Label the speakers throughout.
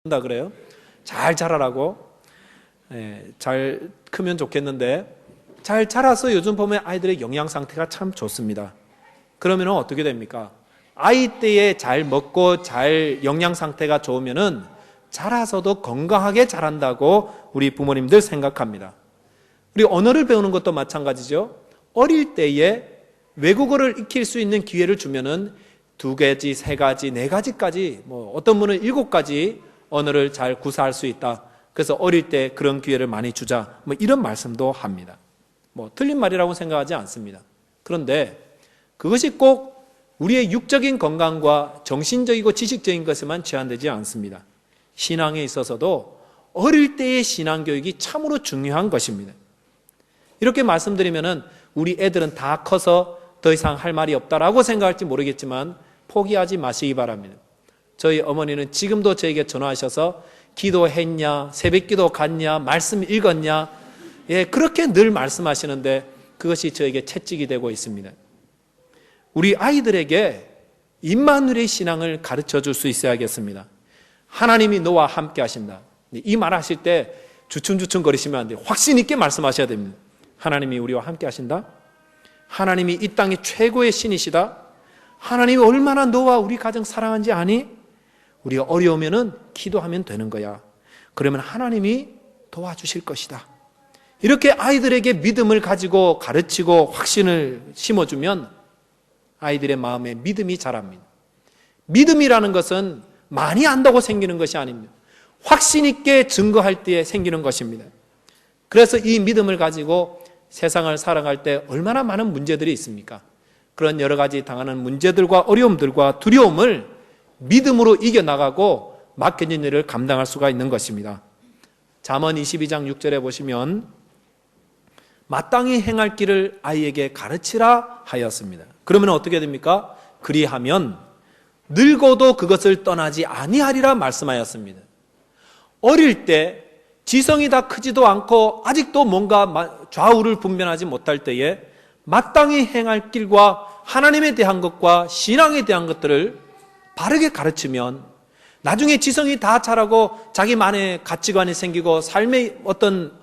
Speaker 1: 한다 그래요. 잘 자라라고. 잘 크면 좋겠는데 잘 자라서 요즘 보면 아이들의 영양 상태가 참 좋습니다. 그러면 어떻게 됩니까? 아이 때에 잘 먹고 잘 영양 상태가 좋으면은 자라서도 건강하게 자란다고 우리 부모님들 생각합니다. 우리 언어를 배우는 것도 마찬가지죠. 어릴 때에 외국어를 익힐 수 있는 기회를 주면은 2가지, 3가지, 4가지까지 어떤 분은 7가지 언어를 잘 구사할 수 있다. 그래서 어릴 때 그런 기회를 많이 주자. 이런 말씀도 합니다. 틀린 말이라고 생각하지 않습니다. 그런데 그것이 꼭 우리의 육적인 건강과 정신적이고 지식적인 것에만 제한되지 않습니다. 신앙에 있어서도 어릴 때의 신앙교육이 참으로 중요한 것입니다. 이렇게 말씀드리면은 우리 애들은 다 커서 더 이상 할 말이 없다라고 생각할지 모르겠지만 포기하지 마시기 바랍니다. 저희 어머니는 지금도 저에게 전화하셔서 기도했냐, 새벽기도 갔냐, 말씀 읽었냐, 그렇게 늘 말씀하시는데 그것이 저에게 채찍이 되고 있습니다. 우리 아이들에게 임마누엘의 신앙을 가르쳐 줄 수 있어야겠습니다. 하나님이 너와 함께 하신다. 이 말 하실 때 주춤주춤 거리시면 안 돼요. 확신 있게 말씀하셔야 됩니다. 하나님이 우리와 함께 하신다. 하나님이 이 땅의 최고의 신이시다. 하나님이 얼마나 너와 우리 가정 사랑한지 아니? 우리가 어려우면은 기도하면 되는 거야. 그러면 하나님이 도와주실 것이다. 이렇게 아이들에게 믿음을 가지고 가르치고 확신을 심어주면 아이들의 마음에 믿음이 자랍니다. 믿음이라는 것은 많이 안다고 생기는 것이 아닙니다. 확신 있게 증거할 때에 생기는 것입니다. 그래서 이 믿음을 가지고 세상을 살아갈 때 얼마나 많은 문제들이 있습니까? 그런 여러 가지 당하는 문제들과 어려움들과 두려움을 믿음으로 이겨나가고 맡겨진 일을 감당할 수가 있는 것입니다. 잠언 22장 6절에 보시면 마땅히 행할 길을 아이에게 가르치라 하였습니다. 그러면 어떻게 됩니까? 그리하면 늙어도 그것을 떠나지 아니하리라 말씀하였습니다. 어릴 때 지성이 다 크지도 않고 아직도 뭔가 좌우를 분별하지 못할 때에 마땅히 행할 길과 하나님에 대한 것과 신앙에 대한 것들을 바르게 가르치면 나중에 지성이 다 자라고 자기만의 가치관이 생기고 삶의 어떤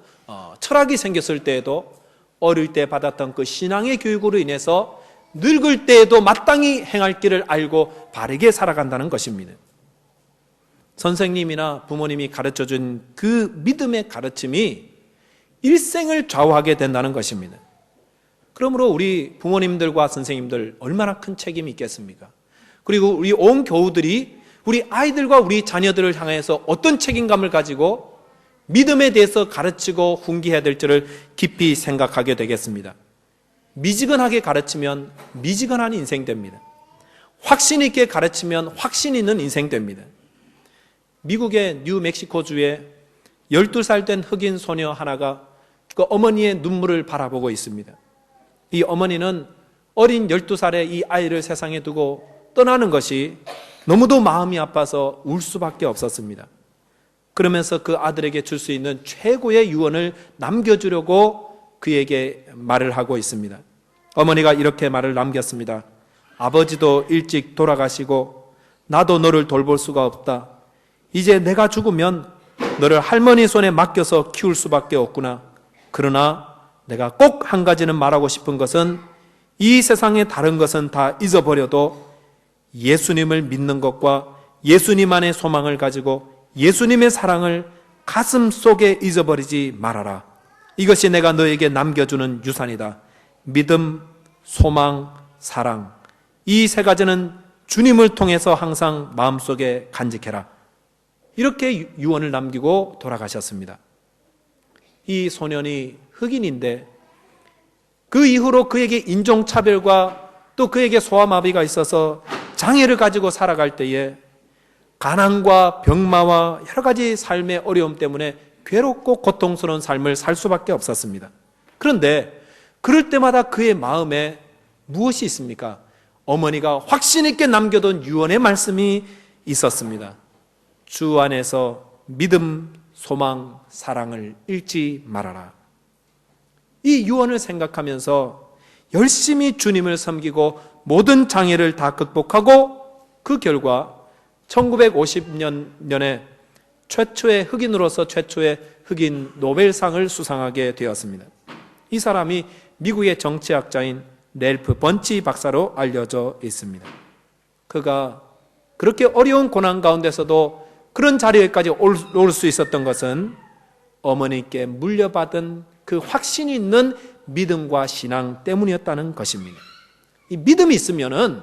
Speaker 1: 철학이 생겼을 때에도 어릴 때 받았던 그 신앙의 교육으로 인해서 늙을 때에도 마땅히 행할 길을 알고 바르게 살아간다는 것입니다. 선생님이나 부모님이 가르쳐준 그 믿음의 가르침이 일생을 좌우하게 된다는 것입니다. 그러므로 우리 부모님들과 선생님들 얼마나 큰 책임이 있겠습니까? 그리고 우리 온 교우들이 우리 아이들과 우리 자녀들을 향해서 어떤 책임감을 가지고 믿음에 대해서 가르치고 훈계해야 될지를 깊이 생각하게 되겠습니다. 미지근하게 가르치면 미지근한 인생 됩니다. 확신 있게 가르치면 확신 있는 인생 됩니다. 미국의 뉴멕시코주에 12살 된 흑인 소녀 하나가 그 어머니의 눈물을 바라보고 있습니다. 이 어머니는 어린 12살의 이 아이를 세상에 두고 떠나는 것이 너무도 마음이 아파서 울 수밖에 없었습니다. 그러면서 그 아들에게 줄 수 있는 최고의 유언을 남겨주려고 그에게 말을 하고 있습니다. 어머니가 이렇게 말을 남겼습니다. 아버지도 일찍 돌아가시고 나도 너를 돌볼 수가 없다. 이제 내가 죽으면 너를 할머니 손에 맡겨서 키울 수밖에 없구나. 그러나 내가 꼭 한 가지는 말하고 싶은 것은 이 세상의 다른 것은 다 잊어버려도 예수님을 믿는 것과 예수님 안에 소망을 가지고 예수님의 사랑을 가슴 속에 잊어버리지 말아라. 이것이 내가 너에게 남겨주는 유산이다. 믿음, 소망, 사랑. 이 3가지는 주님을 통해서 항상 마음속에 간직해라. 이렇게 유언을 남기고 돌아가셨습니다. 이 소년이 흑인인데 그 이후로 그에게 인종차별과 또 그에게 소아마비가 있어서 장애를 가지고 살아갈 때에 가난과 병마와 여러 가지 삶의 어려움 때문에 괴롭고 고통스러운 삶을 살 수밖에 없었습니다. 그런데 그럴 때마다 그의 마음에 무엇이 있습니까? 어머니가 확신 있게 남겨둔 유언의 말씀이 있었습니다. 주 안에서 믿음, 소망, 사랑을 잃지 말아라. 이 유언을 생각하면서 열심히 주님을 섬기고 모든 장애를 다 극복하고 그 결과 1950년에 최초의 흑인으로서 최초의 흑인 노벨상을 수상하게 되었습니다. 이 사람이 미국의 정치학자인 랠프 번치 박사로 알려져 있습니다. 그가 그렇게 어려운 고난 가운데서도 그런 자리에까지 올 수 있었던 것은 어머니께 물려받은 그 확신이 있는 믿음과 신앙 때문이었다는 것입니다. 이 믿음이 있으면은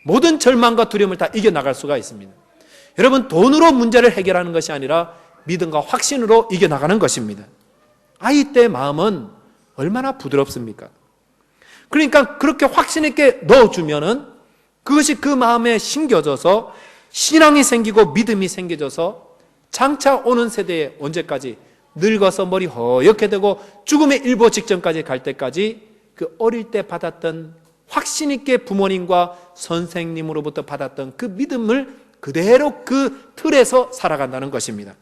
Speaker 1: 모든 절망과 두려움을 다 이겨나갈 수가 있습니다. 여러분, 돈으로 문제를 해결하는 것이 아니라 믿음과 확신으로 이겨나가는 것입니다. 아이 때 마음은 얼마나 부드럽습니까? 그러니까 그렇게 확신 있게 넣어주면은 그것이 그 마음에 심겨져서 신앙이 생기고 믿음이 생겨져서 장차 오는 세대에 언제까지 늙어서 머리 허옇게 되고 죽음의 일보 직전까지 갈 때까지 그 어릴 때 받았던 확신 있게 부모님과 선생님으로부터 받았던 그 믿음을 그대로 그 틀에서 살아간다는 것입니다.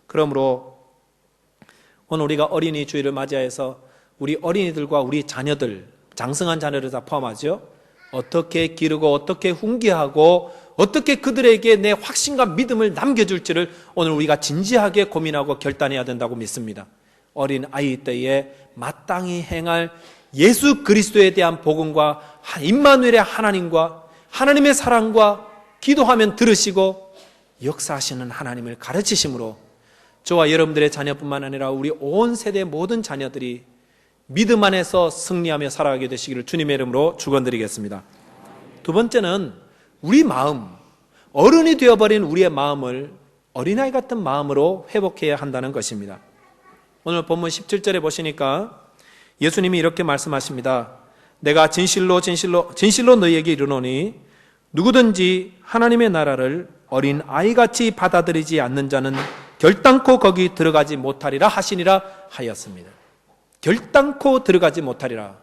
Speaker 1: 그러므로 오늘 우리가 어린이 주일을 맞이해서 우리 어린이들과 우리 자녀들, 장성한 자녀를 다 포함하죠. 어떻게 기르고 어떻게 훈계하고 어떻게 그들에게 내 확신과 믿음을 남겨줄지를 오늘 우리가 진지하게 고민하고 결단해야 된다고 믿습니다. 어린 아이 때에 마땅히 행할 예수 그리스도에 대한 복음과 임마누엘의 하나님과 하나님의 사랑과 기도하면 들으시고 역사하시는 하나님을 가르치심으로 저와 여러분들의 자녀뿐만 아니라 우리 온 세대의 모든 자녀들이 믿음 안에서 승리하며 살아가게 되시기를 주님의 이름으로 축원드리겠습니다. 두 번째는 우리 마음, 어른이 되어버린 우리의 마음을 어린아이 같은 마음으로 회복해야 한다는 것입니다. 오늘 본문 17절에 보시니까 예수님이 이렇게 말씀하십니다. 내가 진실로 너희에게 이르노니 누구든지 하나님의 나라를 어린 아이같이 받아들이지 않는 자는 결단코 거기 들어가지 못하리라 하시니라 하였습니다. 결단코 들어가지 못하리라.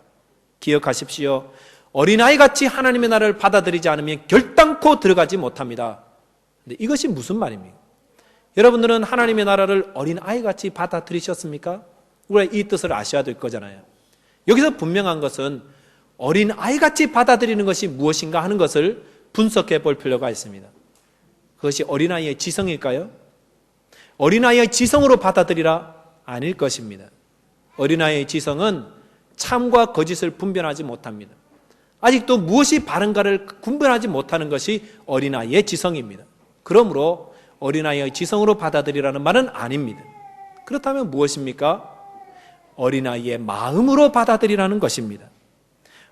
Speaker 1: 기억하십시오. 어린아이같이 하나님의 나라를 받아들이지 않으면 결단코 들어가지 못합니다. 근데 이것이 무슨 말입니까? 여러분들은 하나님의 나라를 어린아이같이 받아들이셨습니까? 우리가 이 뜻을 아셔야 될 거잖아요. 여기서 분명한 것은 어린아이같이 받아들이는 것이 무엇인가 하는 것을 분석해 볼 필요가 있습니다. 그것이 어린아이의 지성일까요? 어린아이의 지성으로 받아들이라? 아닐 것입니다. 어린아이의 지성은 참과 거짓을 분별하지 못합니다. 아직도 무엇이 바른가를 분별하지 못하는 것이 어린아이의 지성입니다. 그러므로 어린아이의 지성으로 받아들이라는 말은 아닙니다. 그렇다면 무엇입니까? 어린아이의 마음으로 받아들이라는 것입니다.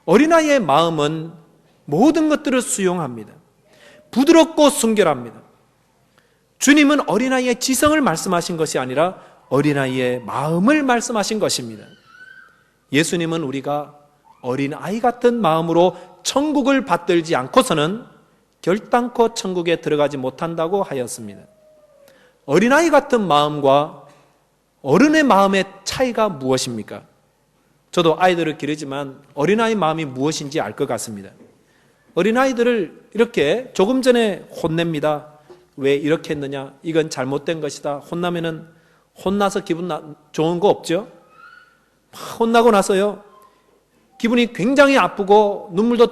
Speaker 1: 어린아이의 마음은 모든 것들을 수용합니다. 부드럽고 순결합니다. 주님은 어린아이의 지성을 말씀하신 것이 아니라 어린아이의 마음을 말씀하신 것입니다. 예수님은 우리가 어린아이 같은 마음으로 천국을 받들지 않고서는 결단코 천국에 들어가지 못한다고 하였습니다. 어린아이 같은 마음과 어른의 마음의 차이가 무엇입니까? 저도 아이들을 기르지만 어린아이 마음이 무엇인지 알 것 같습니다. 어린아이들을 이렇게 조금 전에 혼냅니다. 왜 이렇게 했느냐? 이건 잘못된 것이다. 혼나면은 혼나서 기분 좋은 거 없죠? 혼나고 나서요, 기분이 굉장히 아프고 눈물도